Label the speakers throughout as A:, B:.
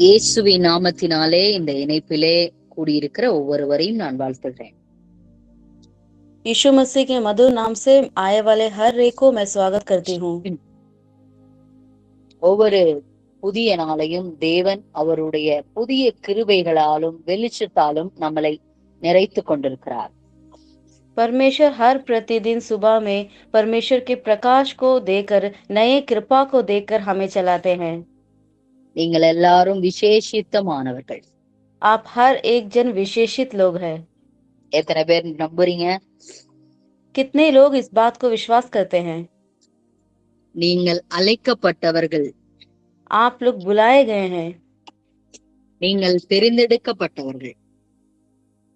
A: இயேசுவின் நாமத்தினாலே இந்த இணைப்பிலே கூடியிருக்கிற ஒவ்வொருவரையும் நான் வாழ்த்துகிறேன்.
B: यीशु मसीह के मधुर नाम से आए वाले हर एक को मैं स्वागत करती हूँ।
A: ஒவ்வொரு புதிய நாளையும் தேவன் அவருடைய புதிய கிருபைகளாலும் வெளிச்சத்தாலும் நம்மளை நிறைத்து கொண்டிருக்கிறார்.
B: परमेश्वर हर प्रतिदिन सुबह में परमेश्वर के प्रकाश को देकर, नए कृपा को देकर हमें चलाते हैं।
A: நீங்கள் எல்லாரும் விசேஷித்தமானவர்கள்.
B: आप हर एक जन विशेषित लोग हैं।
A: எத்தனை பேர் நம்புறீங்க?
B: कितने लोग इस बात को विश्वास करते हैं?
A: நீங்கள் அழைக்கப்பட்டவர்கள்.
B: आप लोग बुलाए गए हैं।
A: நீங்கள் தெரிந்தெடுக்கப்பட்டவர்கள்.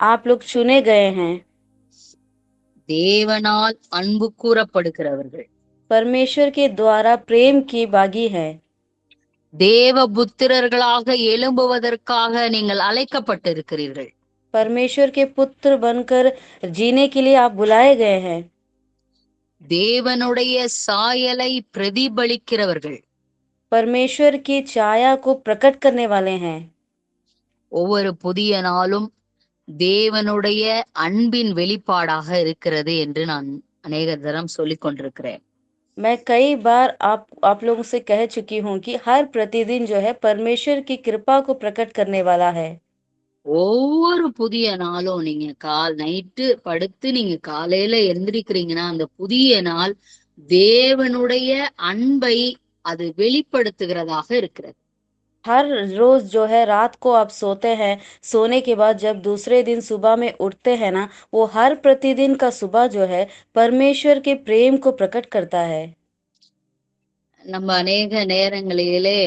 B: आप लोग चुने गए हैं।
A: தேவனால் அன்பு கூறப்படுகிறவர்கள்.
B: परमेश्वर के द्वारा प्रेम की बागी है।
A: தேவ புத்திரர்களாக எழும்புவதற்காக நீங்கள் அழைக்கப்பட்டிருக்கிறீர்கள்.
B: परमेश्वर के पुत्र बनकर जीने के लिए आप बुलाए गए हैं।
A: தேவனுடைய சாயலை பிரதிபலிக்கிறவர்கள்.
B: परमेश्वर की छाया को प्रकट करने वाले हैं।
A: ஒவ்வொரு புதிய நாளும் தேவனுடைய அன்பின் வெளிப்பாடாக இருக்கிறது என்று நான் அநேக தரம் சொல்லிக் கொண்டிருக்கிறேன்.
B: मैं कई बार आप लोगों से कह चुकी हूँ कि हर प्रतिदिन जो है परमेश्वर की कृपा को प्रकट करने वाला है।
A: ஒவ்வொரு புதிய நாளும் நீங்க நைட்டு படுத்து நீங்க காலையில எந்திரிக்கிறீங்கன்னா அந்த புதிய நாள் தேவனுடைய அன்பை அது வெளிப்படுத்துகிறதாக இருக்கிறது.
B: हर रोज जो है रात को आप सोते हैं, सोने के बाद जब दूसरे दिन सुबह में उठते हैं ना, वो हर प्रतिदिन का सुबह जो है परमेश्वर के प्रेम को प्रकट करता है।
A: நம்ம அநேக நேரங்களிலே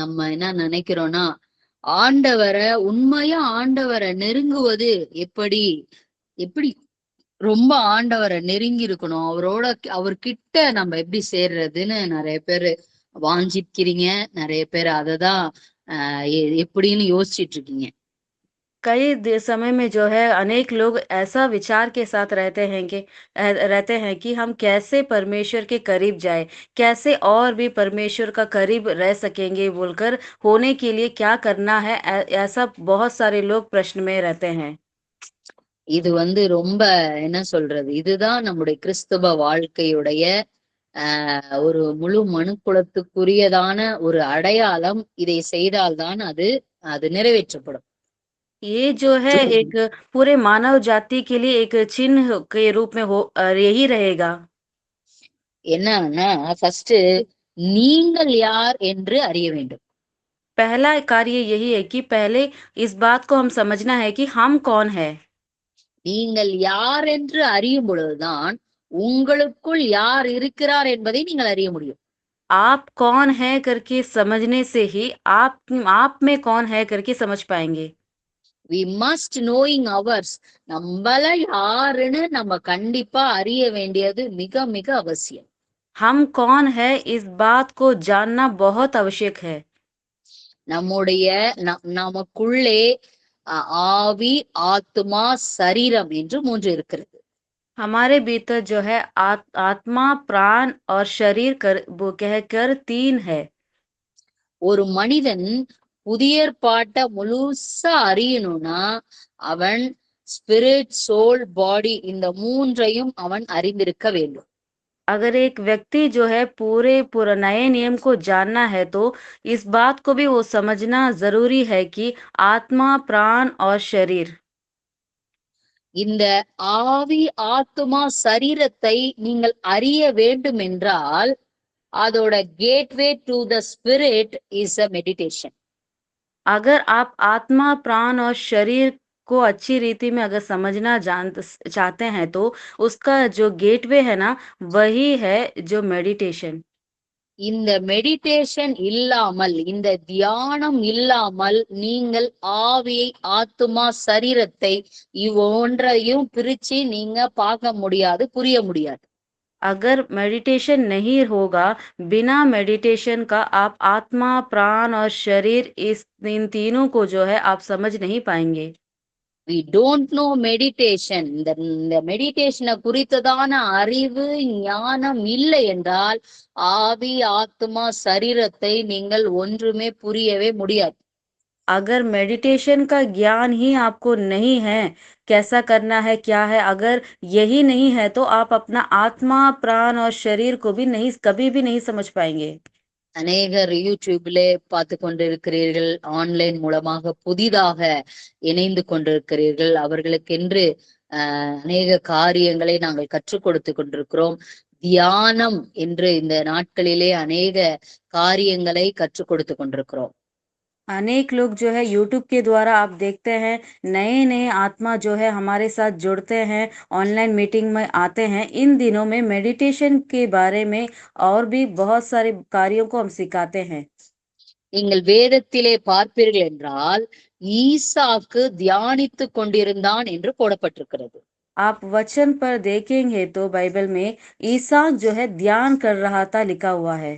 A: நம்ம என்ன நினைக்கிறோம்னா, ஆண்டவரை நெருங்குவது எப்படி எப்படி ரொம்ப ஆண்டவரை நெருங்கி இருக்கணும், அவர்கிட்ட நம்ம எப்படி சேர்றதுன்னு நிறைய பேர் வாஞ்சிக்கிறீங்க. நிறைய பேர் அததான் எப்படின்னு யோசிச்சுட்டு இருக்கீங்க.
B: कई समय में जो है अनेक लोग ऐसा विचार के साथ रहते हैं कि हम कैसे परमेश्वर के करीब जाए, कैसे और भी परमेश्वर का करीब रह सकेंगे बोलकर होने के लिए क्या करना है, ऐसा बहुत सारे लोग प्रश्न में रहते हैं।
A: இது ரொம்ப என்ன சொல்றது, இதுதான் நம்முடைய கிறிஸ்தவ வாழ்க்கையுடைய ஒரு முழு மனுக்குலத்துக்குரியதான ஒரு அடையாளம். இதை செய்தால்தான் அது நிறைவேற்றப்படும்.
B: ये जो है एक पूरे मानव जाति के लिए एक चिन्ह के रूप में यही रहेगा।
A: என்னன்னா ஃபர்ஸ்ட் நீங்கள் யார் என்று அறிய வேண்டும்.
B: पहला कार्य यही है कि पहले इस बात को हम समझना है कि हम कौन है।
A: நீங்கள் யார் என்று அறியும் பொழுதுதான் உங்களுக்குள் யார் இருக்கிறார் என்பதை நீங்கள் அறிய முடியும்.
B: आप कौन है करके समझने से ही आप में कौन है करके समझ पाएंगे।
A: we must knowing ours. நம்மள யாருன்னு நம்ம கண்டிப்பா அறிய வேண்டியது மிக மிக அவசியம்.
B: हम कौन है इस बात को जानना बहुत आवश्यक है।
A: நம்முடைய நமக்குள்ளே ஆவி, ஆத்மா, சரீரம் என்று 3 இருக்கிறது.
B: हमारे भीतर जो है आत्मा, प्राण और शरीर वो कहकर 3 है।
A: ஒரு மனிதன் புதிய ஏற்பாட்ட முழுசா அறியணும்னா அவன் ஸ்பிரிட், சோல், பாடி இந்த 3ஐயும் அவன் அறிந்திருக்க வேண்டும்.
B: अगर एक व्यक्ति जो है पूरा नए नियम को जानना है तो इस बात को भी वो समझना जरूरी है कि आत्मा, प्राण और शरीर,
A: இந்த ஆவி, ஆத்மா, சரீரத்தை நீங்கள் அறிய வேண்டும் என்றால் அதோட gateway to the spirit is a meditation.
B: अगर आप आत्मा, प्राण और शरीर को अच्छी रीति में अगर समझना चाहते हैं तो उसका जो गेटवे है ना, वही है जो मेडिटेशन।
A: இந்த மெடிடேஷன் இல்லாமல், இந்த தியானம் இல்லாமல் நீங்கள் ஆவியை, ஆத்மா, சரீரத்தை இவ்வொன்றையும் பிரிச்சு நீங்க பார்க்க முடியாது, புரிய முடியாது.
B: अगर मेडिटेशन नहीं होगा, बिना मेडिटेशन का आप आत्मा, प्राण और शरीर इन तीनों को जो है आप समझ नहीं पाएंगे।
A: we don't know meditation. இந்த மெடிடேஷனை குறித்ததான அறிவு, ஞானம் இல்லை என்றால் ஆவி, ஆத்மா, சரீரத்தை நீங்கள் ஒன்றுமே புரியவே முடியாது.
B: अगर मेडिटेशन का ज्ञान ही आपको नहीं है, कैसा करना है, क्या है, अगर यही नहीं है तो आप अपना आत्मा, प्राण और शरीर को भी नहीं कभी भी नहीं समझ पाएंगे।
A: அநேகர் யூடியூப்ல பார்த்து கொண்டிருக்கிறீர்கள், ஆன்லைன் மூலமாக புதிதாக இணைந்து கொண்டிருக்கிறீர்கள். அவர்களுக்கென்று அநேக காரியங்களை நாங்கள் கற்றுக் கொடுத்து கொண்டிருக்கிறோம். தியானம் என்று இந்த நாட்களிலே அநேக காரியங்களை கற்றுக் கொடுத்து கொண்டிருக்கிறோம்.
B: अनेक लोग जो है यूट्यूब के द्वारा आप देखते हैं, नए नए आत्मा जो है हमारे साथ जुड़ते हैं, ऑनलाइन मीटिंग में आते हैं। इन दिनों में मेडिटेशन के बारे में और भी बहुत सारे कार्यों को हम सिखाते हैं।
A: நீங்கள் வேதத்திலே பார்ப்பீர்கள் என்றால், ஈசாக்கு தியானித்துக் கொண்டிருந்தான் என்று போடப்பட்டிருக்கிறது.
B: आप वचन पर देखेंगे तो बाइबल में ईसाक जो है ध्यान कर रहा था लिखा हुआ है,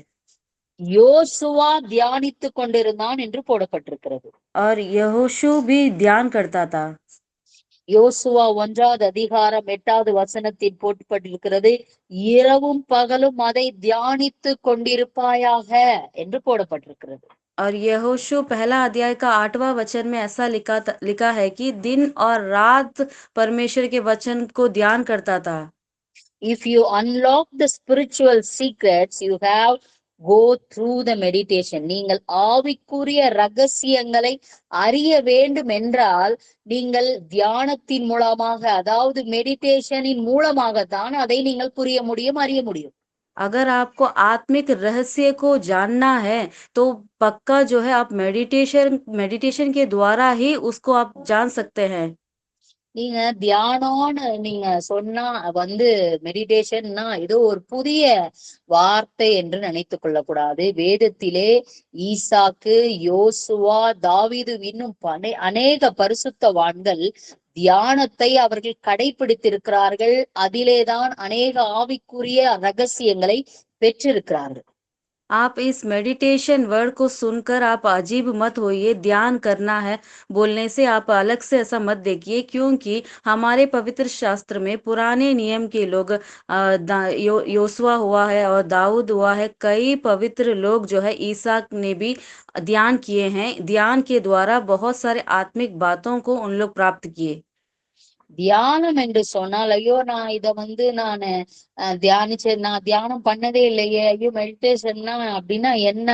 A: யோசுவா தியானித்துக் கொண்டிருந்தான் என்று போடப்பட்டிருக்கிறது.
B: और यहोशू भी ध्यान करता था।
A: யோசுவா 1வது அதிகாரம் 8வது வசனத்தில் போடப்பட்டிருக்கிறது, இரவும் பகலும் அதை தியானித்துக் கொண்டிருப்பாயாக என்று போடப்பட்டிருக்கிறது.
B: और यहोशू पहला अध्याय का 8वां वचन में ऐसा लिखा है कि दिन और रात परमेश्वर के वचन को ध्यान करता था।
A: If you unlock the spiritual secrets, you have go through the meditation. நீங்கள் ஆவிக்குரிய ரகசியங்களை அறிய வேண்டும் என்றால், நீங்கள் தியானத்தின் மூலமாக, அதாவது மெடிடேஷனின் மூலமாகத்தான் அதை நீங்கள் புரிய முடியும், அறிய முடியும்.
B: अगर आपको आत्मिक रहस्य को जानना है तो पक्का जो है आप मेडिटेशन के द्वारा ही उसको आप जान सकते हैं।
A: நீங்க தியானம்னு நீங்க சொன்னா மெடிடேஷன்னா ஏதோ ஒரு புதிய வார்த்தை என்று நினைத்துக் கொள்ளக்கூடாது. வேதத்திலே ஈசாக்கு, யோசுவா, தாவீது இன்னும் அநேக பரிசுத்தவான்கள் தியானத்தை அவர்கள் கடைபிடித்திருக்கிறார்கள். அதிலேதான் அநேக ஆவிக்குரிய ரகசியங்களை பெற்றிருக்கிறார்கள்.
B: आप इस मेडिटेशन वर्ड को सुनकर आप अजीब मत होइए। ध्यान करना है बोलने से आप अलग से ऐसा मत देखिए, क्योंकि हमारे पवित्र शास्त्र में पुराने नियम के लोग योसुआ हुआ है और दाऊद हुआ है, कई पवित्र लोग जो है ईसाक ने भी ध्यान किए हैं। ध्यान के द्वारा बहुत सारे आत्मिक बातों को उन लोग प्राप्त किए।
A: தியானம் என்று சொன்னால், ஐயோ நான் நானு நான் தியானம் பண்ணதே இல்லையே, ஐயோ மெடிடேஷன்னா அப்படின்னா என்ன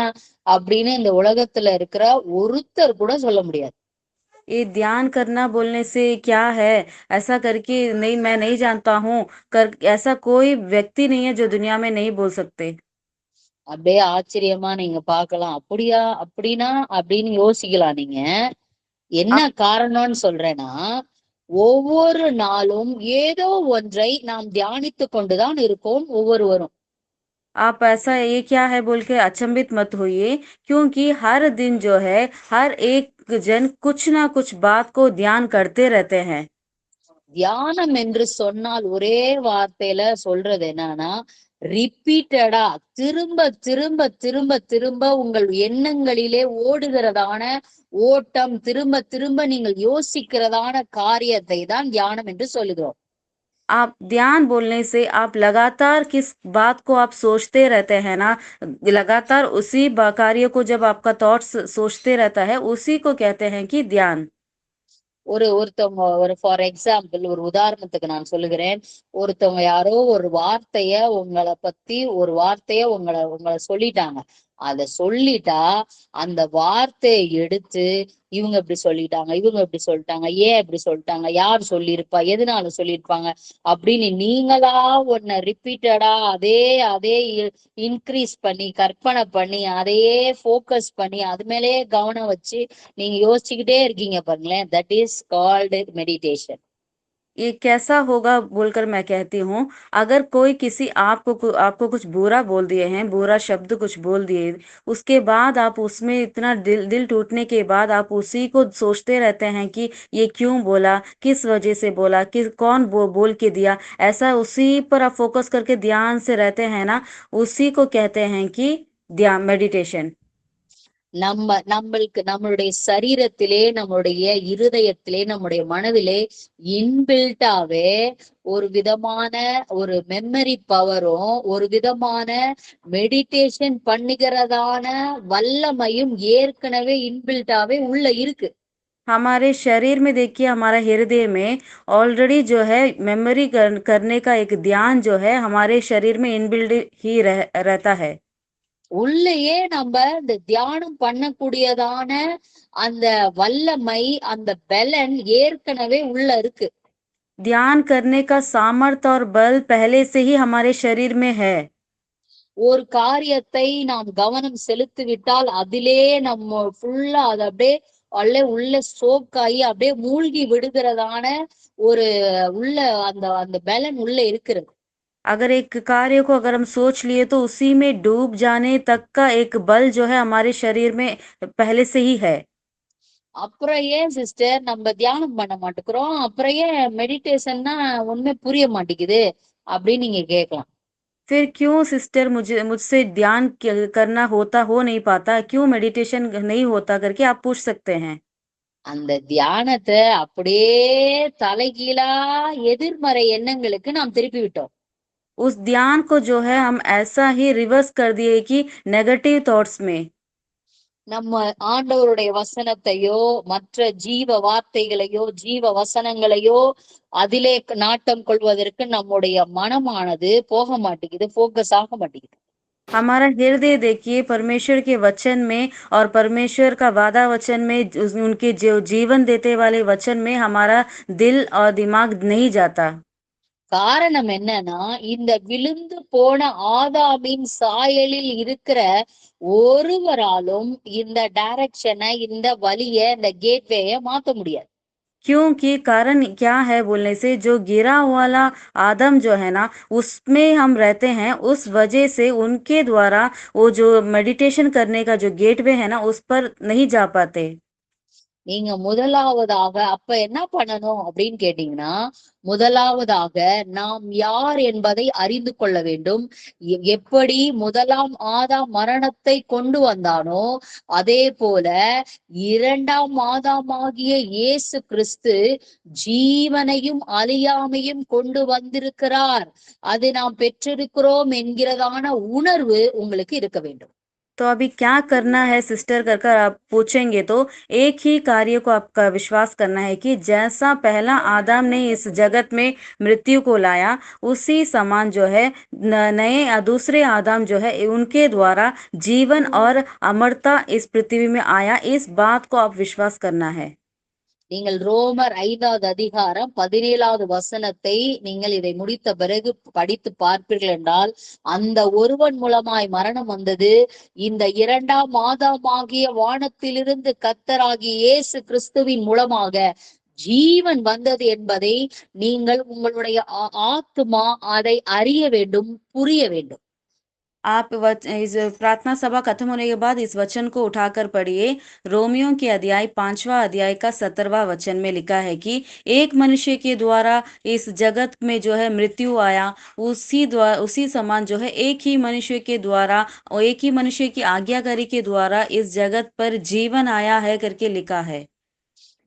A: அப்படின்னு இந்த உலகத்துல இருக்கிற ஒருத்தர் கூட சொல்ல முடியாது.
B: ये ध्यान करना बोलने से क्या है, ऐसा करके नहीं, मैं नहीं जानता हूँ कर, ऐसा कोई व्यक्ति नहीं है जो दुनिया में नहीं बोल सकते।
A: அப்படியே ஆச்சரியமா நீங்க பார்க்கலாம். அப்படியா, அப்படின்னா அப்படின்னு யோசிக்கலாம் நீங்க. என்ன காரணம்னு சொல்றேன்னா, ஒவ்வொரு நாளும் ஏதோ ஒன்றை நாம் தியானித்துக் கொண்டுதான் இருக்கோம் ஒவ்வொருவரும்.
B: आप ऐसा ये क्या है बोल के अचंभित मत होइए, क्योंकि हर दिन जो है हर एक जन कुछ ना कुछ बात को ध्यान करते रहते हैं।
A: தியானம் என்று சொன்னால் ஒரே வார்த்தையில சொல்றது என்னன்னா, ரிப்பீட்டடா திரும்ப திரும்ப திரும்ப திரும்ப உங்கள் எண்ணங்களிலே ஓடுகிறதான ஓட்டம், திரும்ப திரும்ப நீங்கள் யோசிக்கிறதான காரியத்தை தான் தியானம் என்று சொல்லுகிறோம்.
B: आप ध्यान बोलने से आप लगातार किस बात को आप सोचते रहते हैं ना, लगातार उसी कार्य को जब आपका थॉट्स सोचते रहता है, उसी को कहते हैं कि ध्यान।
A: ஒருத்தவங்க ஃபார் எக்ஸாம்பிள் ஒரு உதாரணத்துக்கு நான் சொல்லுகிறேன். ஒருத்தவங்க யாரோ ஒரு வார்த்தைய உங்களை பத்தி ஒரு வார்த்தைய உங்களை உங்களை சொல்லிட்டாங்க. அத சொல்லிட்டா அந்த வார்த்தையை எடுத்து இவங்க இப்படி சொல்லிட்டாங்க, இவங்க இப்படி சொல்லிட்டாங்க, ஏன் இப்படி சொல்லிட்டாங்க, யார் சொல்லியிருப்பா, எதனால சொல்லியிருப்பாங்க அப்படின்னு நீங்களா ஒன்ன ரிப்பீட்டடா அதே அதே இன்க்ரீஸ் பண்ணி கற்பனை பண்ணி அதையே ஃபோக்கஸ் பண்ணி அது மேலேயே கவனம் வச்சு நீங்க யோசிச்சுக்கிட்டே இருக்கீங்க பாருங்களேன். That is called meditation.
B: ये कैसा होगा बोलकर मैं कहती हूँ, अगर कोई किसी आपको कुछ बुरा बोल दिए हैं, बुरा शब्द कुछ बोल दिए, उसके बाद आप उसमें इतना दिल टूटने के बाद आप उसी को सोचते रहते हैं कि ये क्यों बोला, किस वजह से बोला, किस कौन बोल के दिया, ऐसा उसी पर आप फोकस करके ध्यान से रहते हैं ना, उसी को कहते हैं कि ध्यान मेडिटेशन।
A: நம்மளுக்கு நம்மளுடைய சரீரத்திலே, நம்மளுடைய இருதயத்திலே, நம்முடைய மனதிலே இன்பில்ட்டாவே ஒரு விதமான ஒரு மெமரி பவரும், ஒரு விதமான மெடிடேஷன் பண்ணுகிறதான வல்லமையும் ஏற்கனவே இன்பில்ட்டாவே உள்ள இருக்கு.
B: हमारे शरीर में देखिए, हमारा हृदय में ऑलरेडी जो है मेमोरी करने का एक ध्यान जो है हमारे शरीर में इनबिल्ड ही रहता है।
A: உள்ளேயே நம்ம இந்த தியானம் பண்ணக்கூடியதான அந்த வல்லமை, அந்த பலன் ஏற்கனவே உள்ள இருக்கு.
B: ध्यान करने का सामर्थ्य और बल पहले से ही हमारे शरीर में है।
A: ஒரு காரியத்தை நாம் கவனம் செலுத்திவிட்டால் அதிலே நம்ம ஃபுல்லா அது அப்படியே உள்ள சோக்காயி அப்படியே மூழ்கி விடுகிறதான ஒரு உள்ள அந்த அந்த பலன் உள்ள இருக்கிறது.
B: अगर एक कार्य को अगर हम सोच लिए तो उसी में डूब जाने तक का एक बल जो है हमारे शरीर में पहले से ही है।
A: அப்புறம் ஏன் சிஸ்டர் நம்ம தியானம் பண்ண மாட்டேங்கிறோம், அப்புறம் ஏன் மெடிடேஷன்னா ஒண்ணுமே புரிய மாட்டேங்குது அப்படின்னு நீங்க கேட்கலாம்.
B: फिर क्यों सिस्टर मुझसे ध्यान करना हो नहीं पाता, क्यों मेडिटेशन नहीं होता करके आप पूछ सकते हैं।
A: அந்த தியானத்தை அப்படியே தலைகீழா எதிர்மறை எண்ணங்களுக்கு நாம் திருப்பி விட்டோம்.
B: उस ध्यान को जो है हम ऐसा ही रिवर्स कर दिए कि नेगेटिव थॉट्स में।
A: நம்ம ஆண்டவருடைய வசனத்தையோ, மற்ற ஜீவ வார்த்தைகளையோ, ஜீவ வசனங்களையோ அதிலே நாட்டம் கொள்வதற்கு நம்முடைய மனமானது போக மாட்டேங்குது, போக்கஸ் ஆக மாட்டேங்குது.
B: हमारा हृदय देखिए परमेश्वर के वचन में और परमेश्वर का वादा वचन में, उनके जो जीवन देते वाले वचन में हमारा दिल और दिमाग नहीं जाता।
A: காரணம் என்னன்னா, இந்த விழுந்து போன ஆதாமின் சாயலில் இருக்கிற ஒருவராலும் இந்த டைரக்ஷனை, இந்த வழிய, இந்த கேட்வேய மாத்த முடியாது.
B: क्योंकि कारण क्या है बोलने से, जो गिरा वाला आदम जो है ना, उसमें हम रहते हैं, उस वजह से उनके द्वारा वो जो मेडिटेशन करने का जो गेटवे है ना, उस पर नहीं जा पाते।
A: நீங்க முதலாவதாக அப்ப என்ன பண்ணணும் அப்படின்னு கேட்டீங்கன்னா, முதலாவதாக நாம் யார் என்பதை அறிந்து கொள்ள வேண்டும். எப்படி முதலாம் ஆதாம் மரணத்தை கொண்டு வந்தானோ, அதே போல இரண்டாம் ஆதாமாகிய இயேசு கிறிஸ்து ஜீவனையும் அழியாமையும் கொண்டு வந்திருக்கிறார். அது நாம் பெற்றிருக்கிறோம் என்கிறதான உணர்வு உங்களுக்கு இருக்க வேண்டும்.
B: तो अभी क्या करना है सिस्टर कर कर आप पूछेंगे तो एक ही कार्य को आपका विश्वास करना है कि जैसा पहला आदम ने इस जगत में मृत्यु को लाया, उसी समान जो है नए दूसरे आदम जो है उनके द्वारा जीवन और अमरता इस पृथ्वी में आया। इस बात को आप विश्वास करना है।
A: நீங்கள் ரோமர் 5வது அதிகாரம் 17வது வசனத்தை நீங்கள் இதை முடித்த பிறகு படித்து பார்ப்பீர்கள் என்றால், அந்த ஒருவன் மூலமாய் மரணம் வந்தது, இந்த இரண்டாம் ஆதாமாகிய வானத்திலிருந்து கர்த்தராகிய இயேசு கிறிஸ்துவின் மூலமாக ஜீவன் வந்தது என்பதை நீங்கள் உங்களுடைய ஆத்துமா அதை அறிய வேண்டும், புரிய வேண்டும்.
B: आप इस प्रार्थना सभा खत्म होने के बाद इस वचन को उठाकर पढ़िए। रोमियो के अध्याय 5वां अध्याय का 17वां वचन में लिखा है कि एक मनुष्य के द्वारा इस जगत में जो है मृत्यु आया, उसी समान जो है एक ही मनुष्य के द्वारा और एक ही मनुष्य की आज्ञाकारी के द्वारा इस जगत पर जीवन आया है करके लिखा है।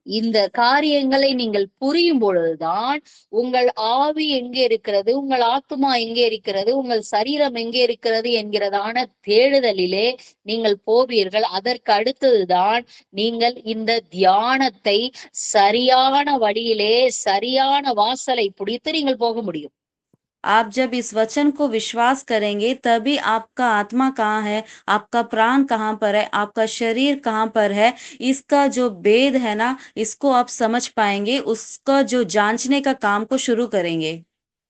A: இந்த காரியங்களை நீங்கள் புரியும் பொழுதுதான் உங்கள் ஆவி எங்கே இருக்கிறது, உங்கள் ஆத்துமா எங்கே இருக்கிறது, உங்கள் சரீரம் எங்கே இருக்கிறது என்கிறதான தேடுதலிலே நீங்கள் போவீர்கள். அதற்கு அடுத்ததுதான் நீங்கள் இந்த தியானத்தை சரியான வழியிலே, சரியான வாசலை பிடித்து நீங்கள் போக முடியும்.
B: आप जब इस वचन को विश्वास करेंगे तभी आपका आत्मा कहाँ है, आपका प्राण कहाँ पर है, आपका शरीर कहाँ पर है, इसका जो भेद है ना, इसको आप समझ पाएंगे, उसका जो जांचने का काम को शुरू करेंगे।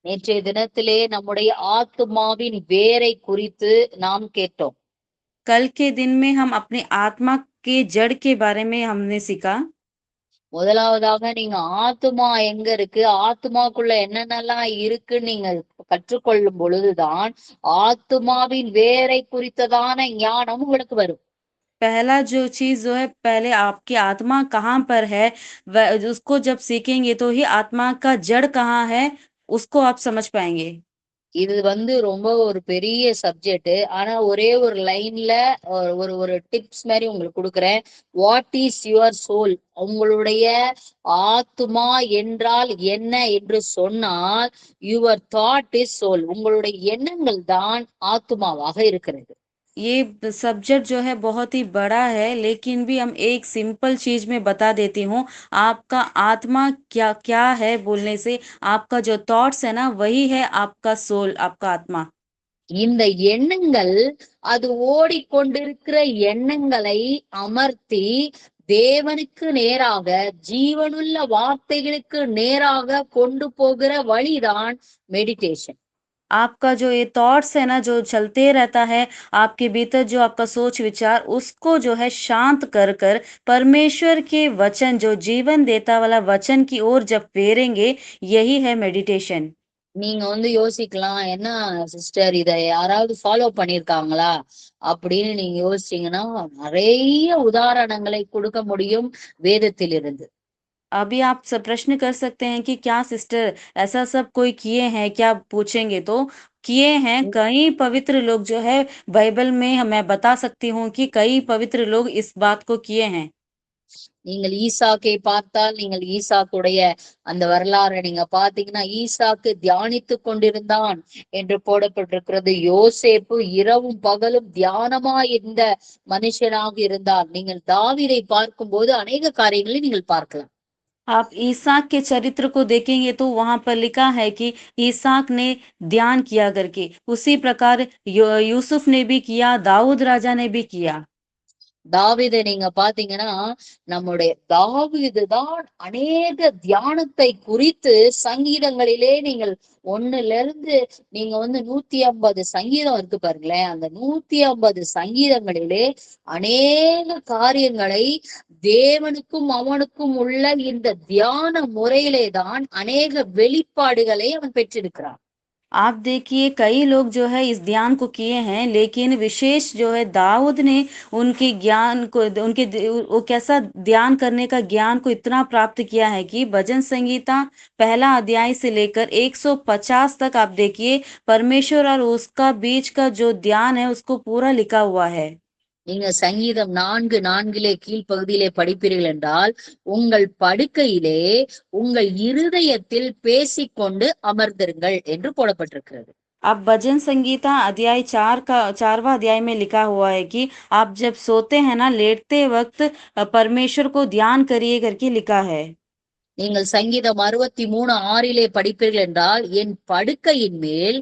A: நேற்றைய தினத்திலே நம்முடைய ஆத்துமாவின் வேரை குறித்து நாம் கேட்டோம்.
B: कल के दिन में हम अपने आत्मा के जड़ के बारे में हमने सीखा।
A: முதலாவதாக நீங்க ஆத்துமா எங்க இருக்கு, ஆத்துமாக்குள்ள என்னென்னலாம் இருக்கு நீங்க கற்றுக்கொள்ளும் பொழுதுதான் ஆத்துமாவின் வேரை குறித்ததான ஞானம் உங்களுக்கு வரும்.
B: पहला जो चीज जो है, पहले आपकी आत्मा कहाँ पर है, उसको जब सीखेंगे तो ही आत्मा का जड़ कहाँ है उसको आप समझ पाएंगे।
A: இது வந்து ரொம்ப ஒரு பெரிய சப்ஜெக்ட். ஆனா ஒரே ஒரு லைன்ல ஒரு ஒரு டிப்ஸ் மாதிரி உங்களுக்கு கொடுக்குறேன். What is your soul? உங்களுடைய ஆத்துமா என்றால் என்ன என்று சொன்னால், யுவர் தாட் இஸ் சோல். உங்களுடைய எண்ணங்கள் தான் ஆத்துமாவாக இருக்கிறது.
B: ये सब्जेक्ट जो है बहुत ही बड़ा है, लेकिन भी हम एक सिंपल चीज़ में बता देती हूँ। आपका आत्मा क्या क्या है बोलने से, आपका जो थॉट्स है ना, वही है आपका सोल, आपका आत्मा।
A: இந்த எண்ணங்கள், அது ஓடிக்கொண்டிருக்கிற எண்ணங்களை அமர்த்தி தேவனுக்கு நேராக, ஜீவனுள்ள வார்த்தைகளுக்கு நேராக கொண்டு போகிற வழிதான் மெடிடேஷன்.
B: आपका जो ये थॉट्स है ना, जो चलते रहता है, आपके भीतर जो आपका सोच विचार, उसको जो है शांत कर कर परमेश्वर के वचन, जो जीवन देता वाला वचन की ओर जब फेरेंगे, यही है मेडिटेशन।
A: நீங்க வந்து யோசிக்கலாம், என்ன சிஸ்டர் இத யாராவது ஃபாலோ பண்ணிருக்காங்களா அப்படின்னு நீங்க யோசிச்சீங்கன்னா, நிறைய உதாரணங்களை கொடுக்க முடியும் வேதத்திலிருந்து.
B: अभी आप सब प्रश्न कर सकते हैं कि क्या सिस्टर ऐसा सब कोई किए हैं क्या पूछेंगे तो किए हैं कई पवित्र लोग जो है बाइबल में मैं बता सकती हूँ कि कई पवित्र लोग इस बात को किए हैं।
A: நீங்கள் ஈசாக்கை பார்த்தால், நீங்கள் ஈசாக்குடைய அந்த வரலாறை நீங்க பாத்தீங்கன்னா, ஈசாக்கு தியானித்துக் கொண்டிருந்தான் என்று போடப்பட்டிருக்கிறது. யோசேப்பு இரவும் பகலும் தியானமா இருந்த மனுஷனாக இருந்தார். நீங்கள் தாவீதை பார்க்கும்போது अनेक காரியங்களை நீங்கள் பார்க்கலாம்.
B: आप ईसाक के चरित्र को देखेंगे तो वहां पर लिखा है कि ईसाक ने ध्यान किया करके उसी प्रकार यूसुफ ने भी किया, दाऊद राजा ने भी किया।
A: தாவீதை நீங்க பாத்தீங்கன்னா, நம்முடைய தாவீது தான் அநேக தியானத்தை குறித்து சங்கீதங்களிலே நீங்கள் 1ல இருந்து நீங்க வந்து 150 சங்கீதம் இருக்கு பாருங்களேன். அந்த 150 சங்கீதங்களிலே அநேக காரியங்களை தேவனுக்கும் அவனுக்கும் உள்ள இந்த தியான முறையிலே தான் அநேக வெளிப்பாடுகளை அவன் பெற்றிருக்கிறான்.
B: आप देखिए कई लोग जो है इस ध्यान को किए हैं, लेकिन विशेष जो है दाऊद ने उनके ज्ञान को वो कैसा ध्यान करने का ज्ञान को इतना प्राप्त किया है कि भजन संगीता पहला अध्याय से लेकर 150 तक आप देखिए परमेश्वर और उसका बीच का जो ध्यान है उसको पूरा लिखा हुआ है।
A: நீங்க சங்கீதம் 4:4 கீழ்ப்பகுதியிலே படிப்பீர்கள் என்றால், உங்கள் படுக்கையிலே உங்கள் இருதயத்தில் பேசிக்கொண்டு அமர்ந்திருங்கள் என்று போடப்பட்டிருக்கிறது.
B: अब भजन संगीता अध्याय 4 का 4वां अध्याय में लिखा हुआ है कि आप जब सोते हैं ना, लेटते वक्त परमेश्वर को ध्यान करिए करके लिखा है।
A: நீங்கள் சங்கீதம் 63:6 படிப்பீர்கள் என்றால், என் படுக்கையின் மேல்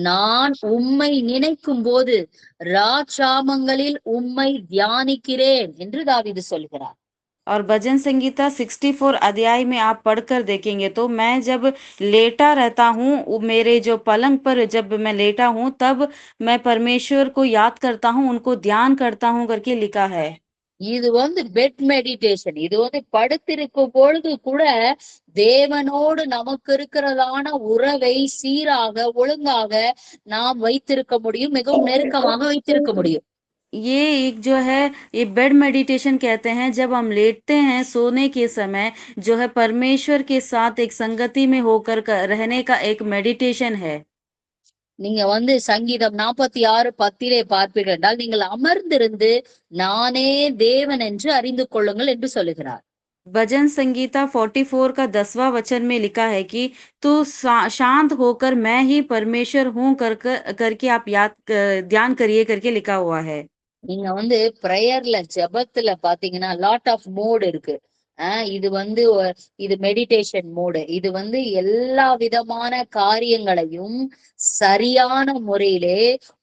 A: நான் உம்மை நினைக்கும் போது ராச்சாமங்களில் உம்மை தியானிக்கிறேன் என்று தாவீது சொல்கிறார்.
B: और भजन संगीता 64 अध्याय में आप पढ़कर देखेंगे तो मैं जब लेटा रहता हूँ, मेरे जो पलंग पर जब मैं लेटा हूँ, तब मैं परमेश्वर को याद करता हूँ, उनको ध्यान करता हूँ करके लिखा है।
A: இது வந்து பெட் மெடிடேஷன். இது வந்து படுத்திருக்கும் பொழுது கூட தேவனோடு நமக்கு இருக்கிறதான உறவை சீராக, ஒழுங்காக நாம் வைத்திருக்க முடியும். மிகவும் நெருக்கமாக வைத்திருக்க முடியும்.
B: ये एक जो है ये बेड मेडिटेशन कहते हैं, जब हम लेटते हैं सोने के समय जो है परमेश्वर के साथ एक संगति में होकर रहने का एक मेडिटेशन है।
A: நீங்க வந்து சங்கீதம் 46:10 பார்ப்பீர்கள் என்றால், நீங்கள் அமர்ந்திருந்து நானே தேவன் என்று அறிந்து கொள்ளுங்கள் என்று சொல்லுகிறார்.
B: भजन संगीता 44 का 10वां वचन में लिखा है कि तू शांत होकर मैं ही परमेश्वर हूँ करके आप ध्यान करिए करके लिखा हुआ है।
A: நீங்க வந்து பிரேயர்ல ஜெபத்துல பாத்தீங்கன்னா லாட் ஆஃப் மோட் இருக்கு. இது வந்து இது மெடிடேஷன் மோடு. இது வந்து எல்லா விதமான காரியங்களையும் சரியான முறையிலே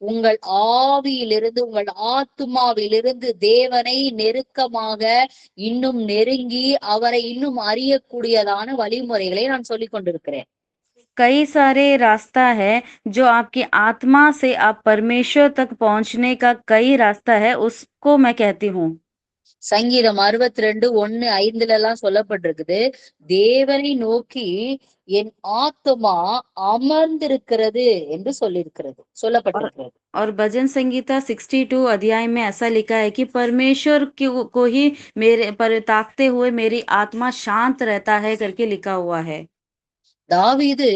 A: உங்கள் ஆவியிலிருந்து, உங்கள் ஆத்துமாவிலிருந்து தேவனை நெருக்கமாக இன்னும் நெருங்கி அவரை இன்னும் அறியக்கூடியதான வழிமுறைகளை நான் சொல்லிக் கொண்டிருக்கிறேன்.
B: कई सारे रास्ता है जो आपकी आत्मा से आप परमेश्वर तक पहुंचने का कई रास्ता है, उसको मैं कहती हूँ।
A: சங்கீதம் 62:1-5 எல்லாம் சொல்லப்பட்டிருக்குது. தேவனை நோக்கி என் ஆத்துமா அமர்ந்திருக்கிறது என்று
B: और
A: சொல்லப்பட்டிருக்கிறது.
B: और भजन संगीता 62 अध्याय में ऐसा लिखा है कि परमेश्वर को ही मेरे पर ताकते हुए मेरी आत्मा शांत रहता है करके लिखा हुआ है।
A: தாவீது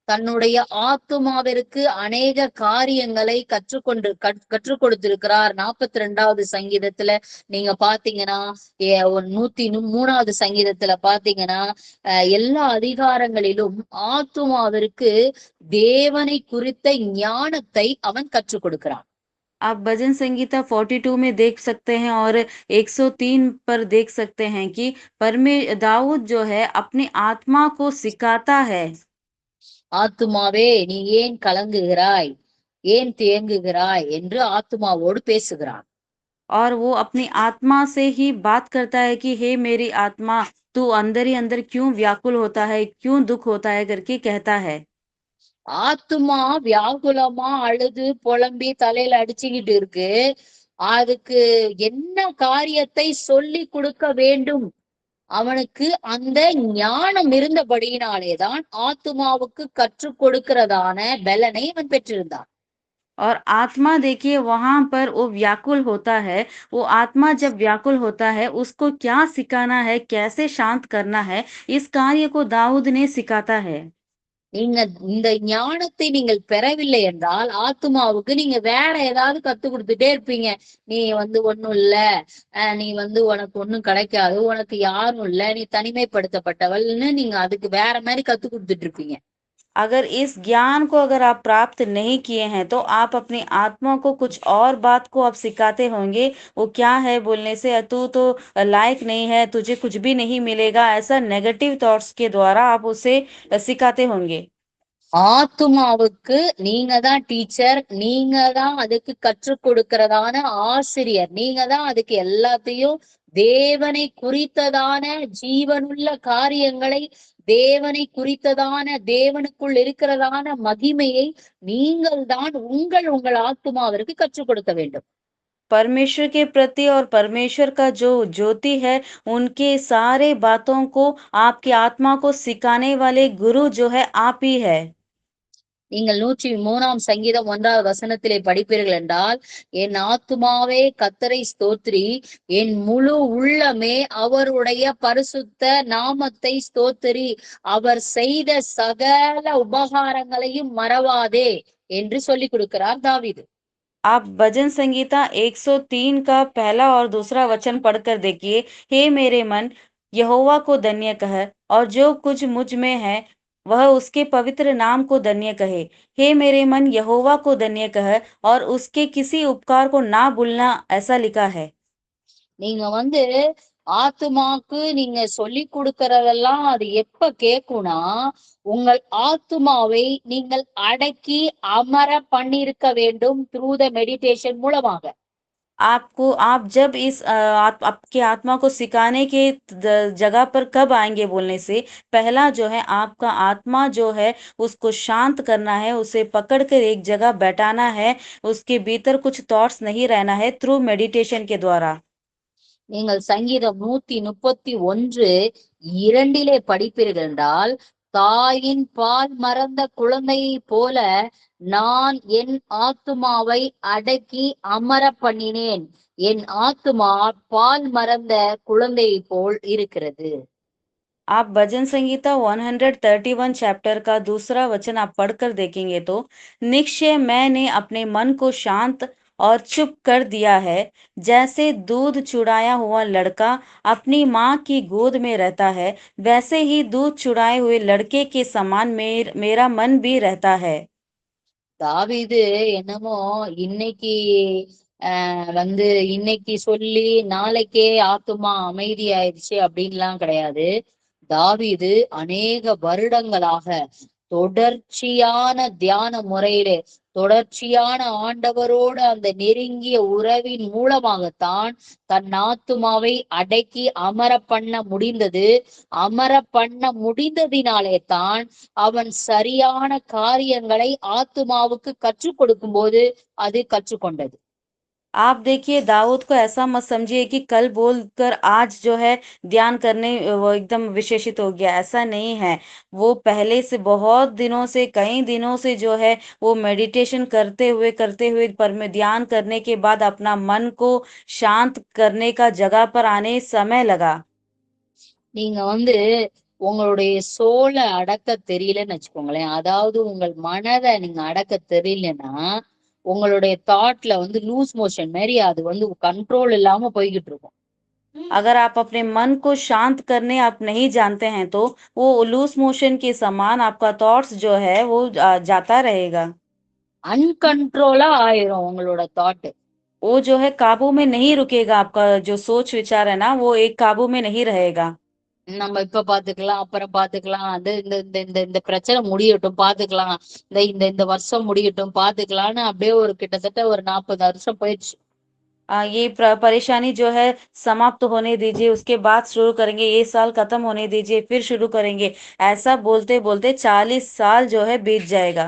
A: தன்னுடைய ஆத்துமாவிற்கு அநேக காரியங்களை கற்றுக் கொடுத்திருக்கிறார். 42வது சங்கீதத்துல நீங்க பாத்தீங்கன்னா, 103வது சங்கீதத்துல பாத்தீங்கன்னா, எல்லா அதிகாரங்களிலும் ஆத்துமாவிற்கு தேவனை குறித்த ஞானத்தை அவன் கற்றுக் கொடுக்கிறான்.
B: आप भजन संगीता 42 में देख सकते हैं और 103 पर देख सकते हैं कि परमे दाऊद जो है अपनी आत्मा को सिखाता है।
A: ஆத்துமாவே நீ ஏன் கலங்குகிறாய், ஏன் தேங்குகிறாய் என்று ஆத்துமாவோடு பேசுகிறான்.
B: और वो अपनी आत्मा से ही बात करता है कि हे मेरी आत्मा, तू अंदर ही अंदर क्यों व्याकुल होता है, क्यों दुख होता है करके कहता है।
A: ஆத்துமா வியாகுலமா அழுது புலம்பி தலையில அடிச்சுக்கிட்டு இருக்கு. அதுக்கு என்ன காரியத்தை சொல்லி கொடுக்க வேண்டும், அவனுக்கு அந்த ஞானம் இருந்தபடியினாலேதான் ஆத்துமாவுக்கு கற்றுக் கொடுக்கிறதான பலனை அவன் பெற்றிருந்தான்.
B: और आत्मा देखिए वहां पर वो व्याकुल होता है। वो आत्मा जब व्याकुल होता है, उसको क्या सिखाना है, कैसे शांत करना है, इस कार्य को दाऊद ने सिखाता है।
A: நீங்க இந்த ஞானத்தை நீங்கள் பெறவில்லை என்றால் ஆத்துமாவுக்கு நீங்க வேற ஏதாவது கத்து கொடுத்துட்டே இருப்பீங்க. நீ ஒண்ணும் இல்ல, நீ உனக்கு ஒண்ணும் கிடைக்காது, உனக்கு யாரும் இல்ல, நீ தனிமைப்படுத்தப்பட்டவள்னு நீங்க அதுக்கு வேற மாதிரி கத்து கொடுத்துட்டு இருப்பீங்க.
B: अगर इस ज्ञान को अगर आप प्राप्त नहीं किए हैं, तो आप अपनी आत्मा को कुछ और बात को आप सिखाते होंगे। वो क्या है बोलने से, तू तो लायक नहीं है, तुझे कुछ भी नहीं मिलेगा, ऐसा नेगेटिव थॉट्स के द्वारा आप उसे सिखाते होंगे।
A: ஆத்துமாவுக்கு நீங்க தான் டீச்சர், நீங்க தான் அதுக்கு கற்றுக் கொடுக்கிறதான ஆசிரியர், நீங்க தான் அதுக்கு எல்லாத்தையும் தேவனை குறித்ததான ஜீவனுள்ள காரியங்களை, தேவனை குறித்ததான தேவனுக்குள் இருக்கிறதான மகிமையை நீங்கள் தான் உங்கள் ஆத்துமாவிற்கு கற்றுக் கொடுக்க வேண்டும்.
B: परमेश्वर के प्रति और परमेश्वर का जो ज्योति है, उनके सारे बातों को आपकी आत्मा को सिखाने वाले गुरु जो है आप ही है।
A: நீங்கள் 103ஆம் சங்கீதம் 1வது வசனத்திலே படிப்பீர்கள் என்றால், என் ஆத்துமாவே கர்த்தரை ஸ்தோத்திரி, என் முழு உள்ளமே அவருடைய பரிசுத்த நாமத்தை ஸ்தோத்திரி, அவர் செய்த சகல உபகாரங்களையும் மறவாதே என்று சொல்லிக் கொடுக்கிறார் தாவீது.
B: आप भजन संगीता 103 का पहला और दूसरा वचन पढ़कर देखिए। हे मेरे मन, यहोवा को धन्य कह, और जो कुछ मुझ में है वह उसके पवित्र नाम को धन्य कहे। हे मेरे मन, यहोवा को धन्य कह और उसके किसी उपकार को ना भूलना, ऐसा लिखा है।
A: நீங்க ஆத்துமாக்கு நீங்க சொல்லி கொடுக்கறதெல்லாம் அது எப்ப கேக்கும்னா, உங்கள் ஆத்துமாவை நீங்கள் அடக்கி அமர பண்ணிருக்க வேண்டும் த்ரூ த மெடிடேஷன் மூலமாக.
B: आपको आप जब इस आप आपकी आत्मा को सिखाने के जगह पर कब आएंगे बोलने से पहला जो है, आपका आत्मा जो है उसको शांत करना है, उसे पकड़कर एक जगह बैठाना है, उसके भीतर कुछ थॉट्स नहीं रहना है, थ्रू मेडिटेशन के द्वारा।
A: நீங்கள் சங்கீதம் 131:2 படிப்பீர்கள் என்றால், தாயின் பால் மறந்த குழந்தையைப் போல நான் என் ஆத்துமாவை அடக்கி அமர பண்ணினேன், என் ஆத்துமா பால் மறந்த குழந்தையை போல் இருக்கிறது.
B: आप भजन संगीता 131 चैप्टर का दूसरा वचन आप पढ़कर देखेंगे तो, निश्चय मैंने अपने मन को शांत और चुप कर दिया है, जैसे दूध चुराया हुआ लड़का अपनी माँ की गोद में रहता है, वैसे ही दूध चुराए हुए लड़के के समान मेरा मन भी रहता है।
A: தாவீது என்னமோ இன்னைக்கு இன்னைக்கு சொல்லி நாளைக்கே ஆத்துமா அமைதி ஆயிடுச்சு அப்படின்லாம் கிடையாது. தாவீது அநேக வருடங்களாக தொடர்ச்சியான தியான முறையிலே, தொடர்ச்சியான ஆண்டவரோடு அந்த நெருங்கிய உறவின் மூலமாகத்தான் தன் ஆத்துமாவை அடக்கி அமர பண்ண முடிந்தது. அமர பண்ண முடிந்ததினாலே தான் அவன் சரியான காரியங்களை ஆத்துமாவுக்கு கற்றுக் கொடுக்கும் போது அது கற்றுக்கொண்டது.
B: आप देखिए, दाऊद को ऐसा मत समझिए कि कल बोलकर आज जो है ध्यान करने वो एकदम विशेषित हो गया, ऐसा नहीं है। वो पहले से बहुत दिनों से, कई दिनों से जो है वो मेडिटेशन करते हुए पर ध्यान करने के बाद अपना मन को शांत करने का जगह पर आने समय लगा।
A: நீங்க உங்களுடைய சோலை அடக்க தெரியலன்னு வச்சுக்கோங்களேன். அதாவது உங்கள் மனதை நீங்க அடக்க தெரியலன்னா உங்களுடைய தாட்ல வந்து லூஸ் மோஷன் மாதிரி அது வந்து கண்ட்ரோல் இல்லாம போய்கிட்டு இருக்கும்.
B: अगर आप अपने मन को शांत करने आप नहीं जानते हैं तो वो लूज मोशन के समान आपका थॉट्स जो है वो जाता रहेगा।
A: அன்கண்ட்ரோலா ஆயிரும் உங்களோட தாட்.
B: वो जो है काबू में नहीं रुकेगा, आपका जो सोच विचार है ना वो एक काबू में नहीं रहेगा।
A: நம்ம இப்ப பாத்துக்கலாம், அப்புறம் பாத்துக்கலாம், அது இந்த இந்த இந்த இந்த பிரச்சனை முடியட்டும் பாத்துக்கலாம், இந்த இந்த இந்த வருஷம் முடியட்டும் பாத்துக்கலாம்னு அப்படியே ஒரு கிட்டத்தட்ட ஒரு 40 வருஷம் போயிடுச்சு.
B: ये परेशानी जो है समाप्त होने दीजिए, उसके बाद शुरू करेंगे, ये साल खत्म होने दीजिए, फिर शुरू करेंगे। ऐसा बोलते-बोलते 40 साल जो है बीत जाएगा।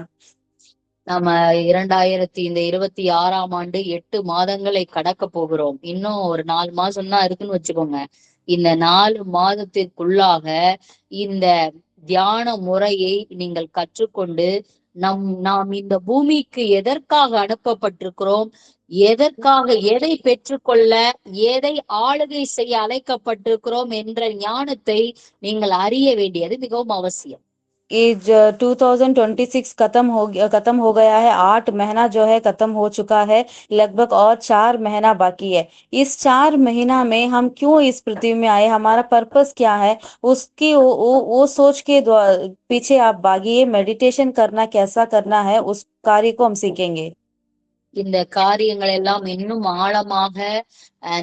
A: நம்ம 2026ஆம் ஆண்டு 8 மாதங்களை கடக்க போகிறோம். இன்னும் ஒரு 4 மாசம் தான் இருக்குன்னு வச்சுக்கோங்க. இந்த 4 மாதத்திற்குள்ளாக இந்த தியான முறையை நீங்கள் கற்றுக்கொண்டு நாம் இந்த பூமிக்கு எதற்காக அனுப்பப்பட்டிருக்கிறோம், எதற்காக எதை பெற்றுக்கொள்ள, எதை ஆளுகை செய்ய அழைக்கப்பட்டிருக்கிறோம் என்ற ஞானத்தை நீங்கள் அறிய வேண்டியது மிகவும் அவசியம்.
B: ये 2026 खत्म हो गया है। 8 महीना जो है खत्म हो चुका है, लगभग और 4 महीना बाकी है। इस 4 महीना में हम क्यों इस पृथ्वी में आए, हमारा पर्पस क्या है, उसकी वो सोच के पीछे आप भागिए। मेडिटेशन करना कैसा करना है उस कार्य को हम सीखेंगे।
A: இந்த காரியங்கள் எல்லாம் இன்னும் ஆழமாக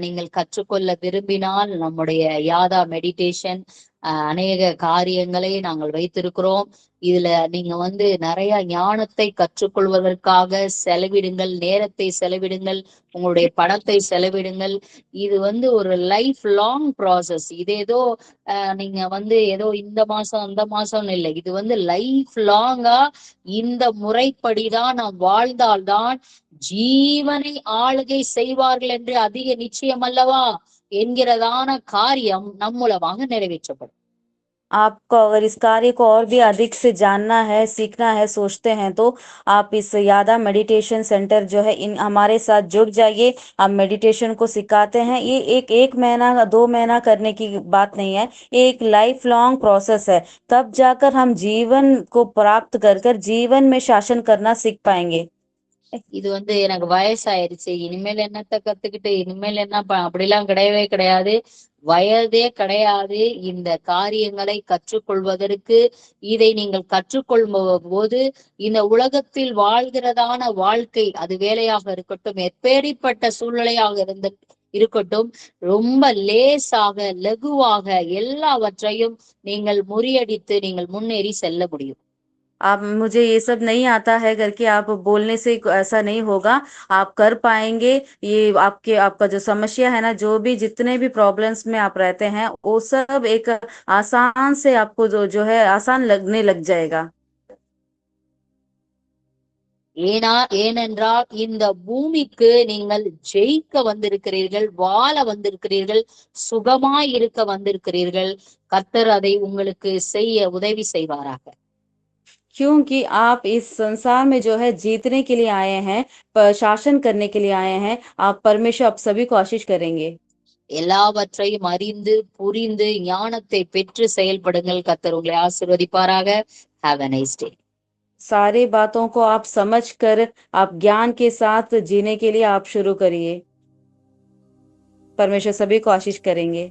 A: நீங்கள் கற்றுக்கொள்ள விரும்பினால் நம்முடைய யாதா மெடிடேஷன் அநேக காரியங்களை நாங்கள் வைத்திருக்கிறோம். இதுல நீங்க வந்து நிறைய ஞானத்தை கற்றுக்கொள்வதற்காக செலவிடுங்கள், நேரத்தை செலவிடுங்கள், உங்களுடைய பணத்தை செலவிடுங்கள். இது வந்து ஒரு லைஃப் லாங் ப்ராசஸ். இது ஏதோ நீங்க வந்து ஏதோ இந்த மாசம் அந்த மாசம்னு இல்லை, இது வந்து லைஃப் லாங்கா இந்த முறைப்படிதான் நாம் வாழ்ந்தால்தான் ஜீவனை ஆளுகை செய்வார்கள் என்று அதிக நிச்சயம் அல்லவா என்கிறதான காரியம் நம் மூலமாக நிறைவேற்றப்படும்.
B: आपको अगर इस कार्य को और भी अधिक से जानना है, सीखना है, सोचते हैं तो आप इस यादा मेडिटेशन सेंटर जो है इन हमारे साथ जुड़ जाइए। हम मेडिटेशन को सिखाते हैं। ये एक महीना 2 महीना करने की बात नहीं है, ये एक लाइफ लॉन्ग प्रोसेस है। तब जाकर हम जीवन को प्राप्त कर जीवन में शासन करना सीख पाएंगे।
A: இது வந்து எனக்கு வயசாயிருச்சு, இனிமேல் என்னத்த கத்துக்கிட்டு இனிமேல் என்ன அப்படிலாம் கிடையவே கிடையாது. வயதே கிடையாது இந்த காரியங்களை கற்றுக்கொள்வதற்கு. இதை நீங்கள் கற்றுக்கொள்ளும் போது இந்த உலகத்தில் வாழ்கிறதான வாழ்க்கை, அது வேலையாக இருக்கட்டும், எப்பேற்பட்ட சூழ்நிலையாக இருக்கட்டும், ரொம்ப லேசாக லகுவாக எல்லாவற்றையும் நீங்கள் முறியடித்து நீங்கள் முன்னேறி செல்ல முடியும்.
B: आप मुझे ये सब नहीं आता है करके आप बोलने से ऐसा नहीं होगा, आप कर पाएंगे। ये आपका जो समस्या है ना, जो भी जितने भी प्रॉब्लम्स में आप रहते हैं वो सब एक आसान से आपको जो है आसान लगने लग जाएगा।
A: ஏனென்றால் இந்த பூமிக்கு நீங்கள் ஜெயிக்க வந்திருக்கிறீர்கள், வாழ வந்திருக்கிறீர்கள், சுகமாய் இருக்க வந்திருக்கிறீர்கள். கர்த்தர் அதை உங்களுக்கு செய்ய உதவி செய்வாராக.
B: क्योंकि आप इस संसार में जो है जीतने के लिए आए हैं, शासन करने के लिए आए हैं। आप परमेश्वर आप सभी को आशीष करेंगे।
A: எல்லாவற்றையும் அறிந்து புரிந்து ஞானத்தை பெற்று செயல்படுங்கள். கர்த்தர் உங்களை ஆசீர்வதிப்பாராக. Have a nice day.
B: सारी बातों को आप समझकर आप ज्ञान के साथ जीने के लिए आप शुरू करिए। परमेश्वर सभी को आशीष करेंगे।